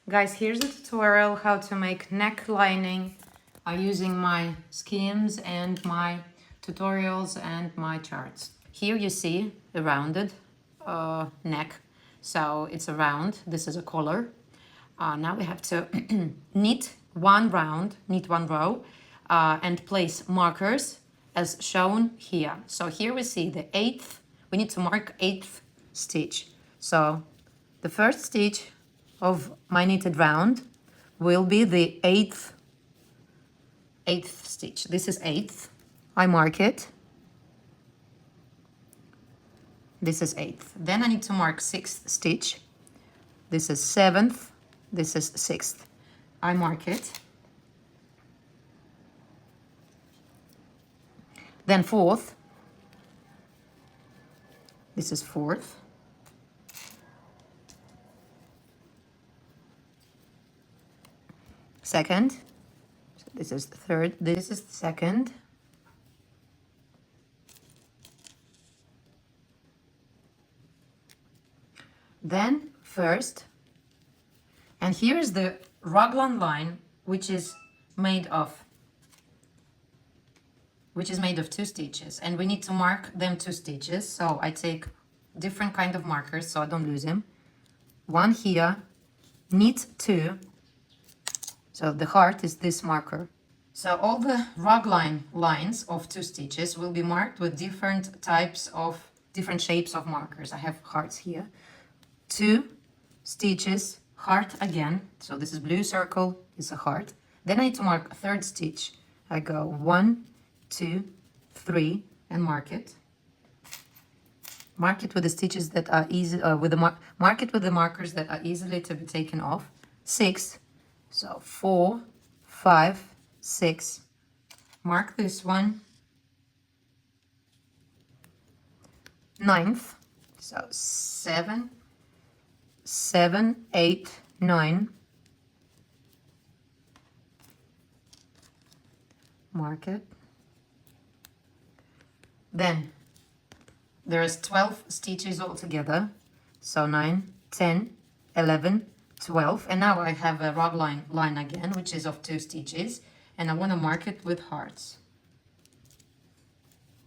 Guys, here's a tutorial how to make neck lining using my schemes and my tutorials and my charts. Here you see a rounded neck, so it's a round. This is a collar. Now we have to knit one row and place markers as shown here. So here we see the eighth, we need to mark eighth stitch. So the first stitch of my knitted round will be the eighth stitch. This is eighth. I mark it. This is eighth. Then I need to mark sixth stitch. This is seventh. This is sixth. I mark it. Then fourth. This is fourth. Second. So this is the third. This is the second. Then first. And here is the raglan line, which is made of two stitches, and we need to mark them 2 stitches. So I take different kind of markers so I don't lose them. One here, knit 2. So the heart is this marker. So all the raglan lines of 2 stitches will be marked with different shapes of markers. I have hearts here. 2 stitches, heart again. So this is blue circle, is a heart. Then I need to mark a 3rd stitch. I go 1, 2, 3 and mark it. Mark it with the stitches that are easy, mark it with the markers that are easily to be taken off. 6, so 4, 5, 6. Mark this one. 9th, so 7, 8, 9. Mark it. Then there's 12 stitches altogether. So 9, 10, 11, 12. And now I have a raglan line again, which is of 2 stitches. And I want to mark it with hearts.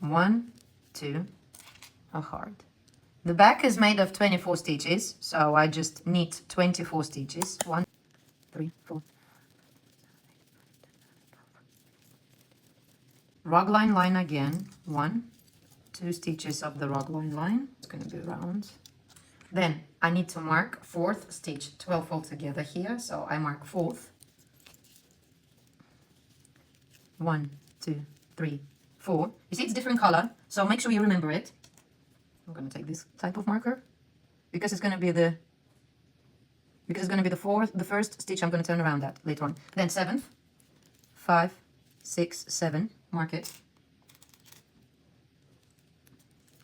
1, 2, a heart. The back is made of 24 stitches, so I just knit 24 stitches. 1, 3, 4. Raglan line again. 1, 2 stitches of the raglan line. It's going to be round. Then I need to mark 4th stitch, 12 altogether here, so I mark 4th. 1, 2, 3, 4. You see it's different color, so make sure you remember it. I'm going to take this type of marker because it's going to be the first stitch I'm going to turn around that later on. Then 7th, 5, 6, 7, mark it.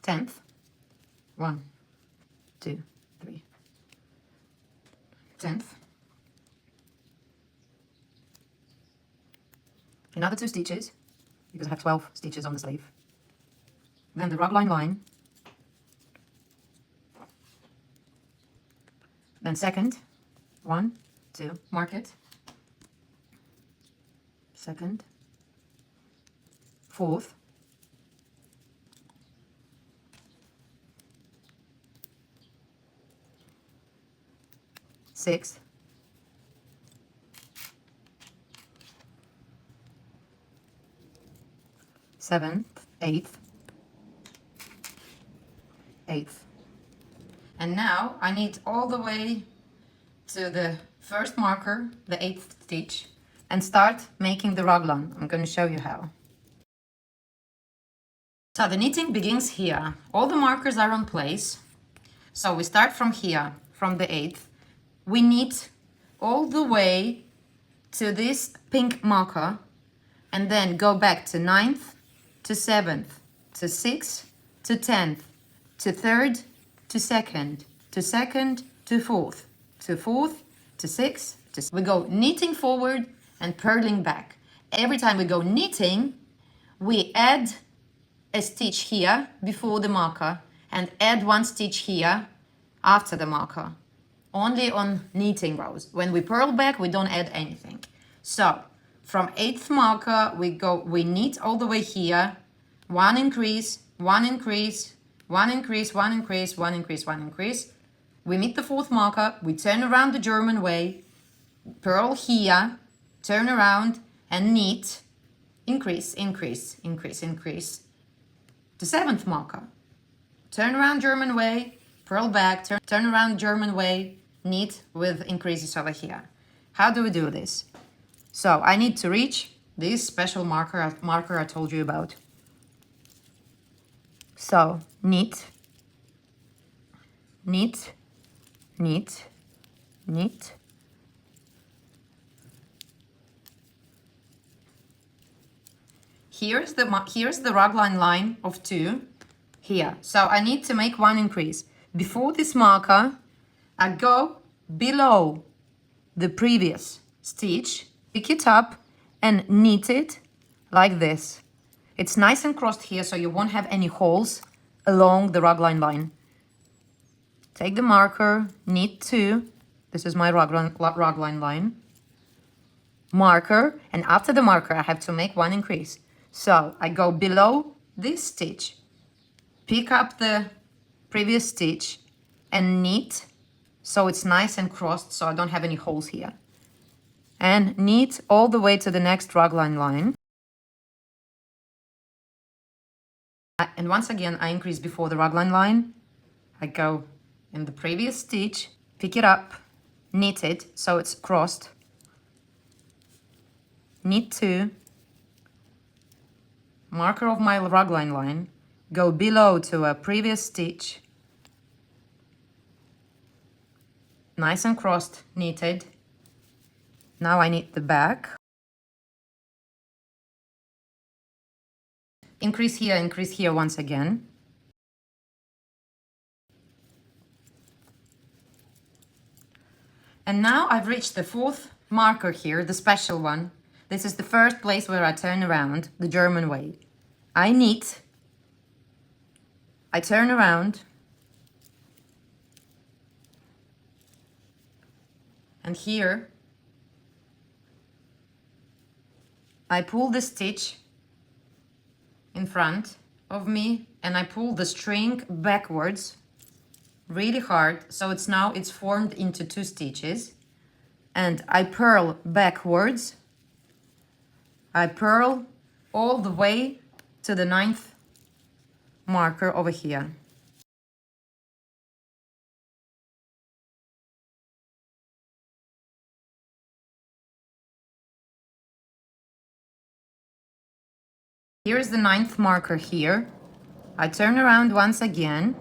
10th, 1, 2, 3. 10th. Another 2 stitches because I have 12 stitches on the sleeve. Then the raglan line. Then 2nd, 1, 2, mark it. 2nd, 4th, 6th, 7th, 8th, 8th. And now I knit all the way to the first marker, the 8th stitch, and start making the raglan. I'm going to show you how. So the knitting begins here. All the markers are on place. So we start from here, from the 8th. We knit all the way to this pink marker and then go back to 9th, to 7th, to 6th, to 10th, to 3rd, to 2nd, to 2nd, to 4th, to 4th, to 6th, we go knitting forward and purling back. Every time we go knitting, we add a stitch here before the marker and add 1 stitch here after the marker. only on knitting rows. When we purl back, we don't add anything. So from 8th marker, we knit all the way here, one increase, one increase, one increase, one increase, one increase, one increase. We meet the 4th marker, we turn around the German way, purl here, turn around and knit, increase, increase, increase, increase. The 7th marker, turn around German way, purl back, turn around German way, knit with increases over here. How do we do this? So I need to reach this special marker I told you about. So knit, knit, knit, knit. Here's the raglan line of 2 here. So I need to make one increase. Before this marker, I go below the previous stitch, pick it up and knit it like this. It's nice and crossed here, so you won't have any holes along the raglan line. Take the marker, knit 2. This is my raglan line. Marker, and after the marker, I have to make one increase. So I go below this stitch, pick up the previous stitch and knit so it's nice and crossed, so I don't have any holes here. And knit all the way to the next raglan line. And once again, I increase before the raglan line. I go in the previous stitch, pick it up, knit it so it's crossed. Knit 2. Marker of my raglan line, go below to a previous stitch, nice and crossed, knitted. Now I knit the back. Increase here once again. And now I've reached the 4th marker here, the special one. This is the first place where I turn around the German way. I knit, I turn around, and here I pull the stitch in front of me and I pull the string backwards really hard, so it's formed into 2 stitches, and I purl backwards. I purl all the way to the 9th marker over here. Here's the 9th marker here. I turn around once again.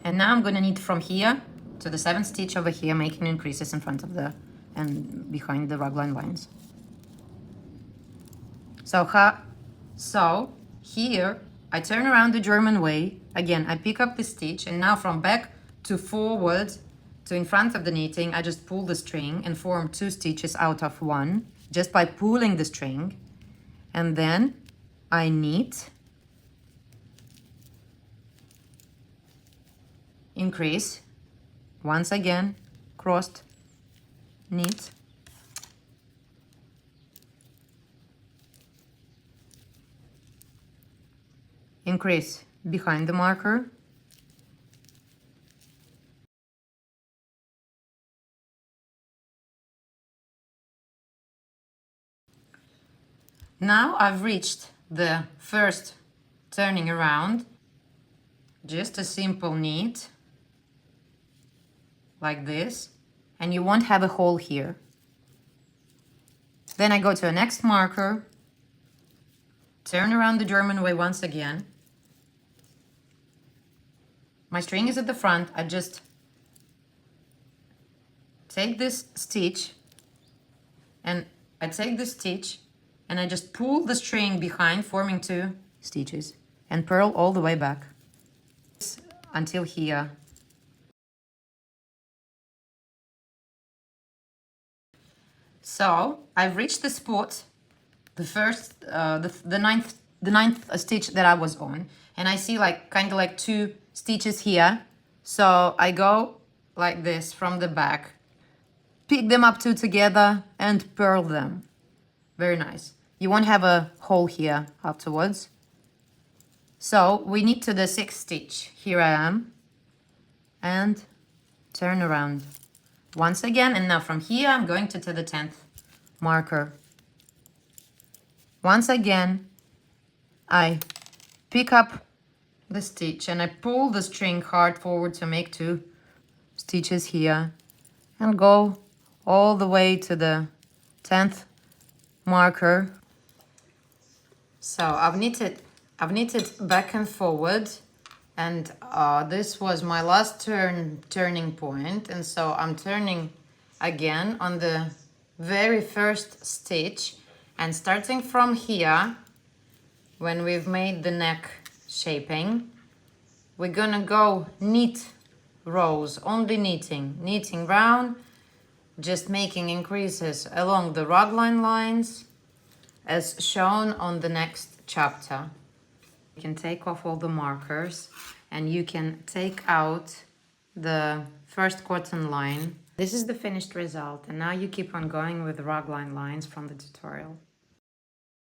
And now I'm going to knit from here to the 7th stitch over here, making increases in front of the and behind the raglan lines. So here I turn around the German way. Again, I pick up the stitch, and now from back to forward to in front of the knitting, I just pull the string and form 2 stitches out of 1 just by pulling the string. And then I knit, increase, once again, crossed, knit, increase behind the marker, now I've reached the first turning around, just a simple knit like this, and you won't have a hole here. Then I go to the next marker, turn around the German way once again. My string is at the front. I just take this stitch and I just pull the string behind, forming 2 stitches, and purl all the way back until here. So I've reached the spot, the ninth stitch that I was on, and I see kind of like 2 stitches here. So I go like this from the back, pick them up two together and purl them. Very nice. You won't have a hole here afterwards. So we need to the 6th stitch. Here I am. And turn around. Once again, and now from here I'm going to the 10th marker. Once again, I pick up the stitch and I pull the string hard forward to make 2 stitches here and go all the way to the 10th marker. So I've knitted back and forward, and this was my last turning point, and so I'm turning again on the very first stitch, and starting from here, when we've made the neck shaping, we're gonna go knit rows, only knitting round, just making increases along the raglan lines as shown on the next chapter. You can take off all the markers and you can take out the first cotton line. This is the finished result, and now you keep on going with the raglan lines from the tutorial.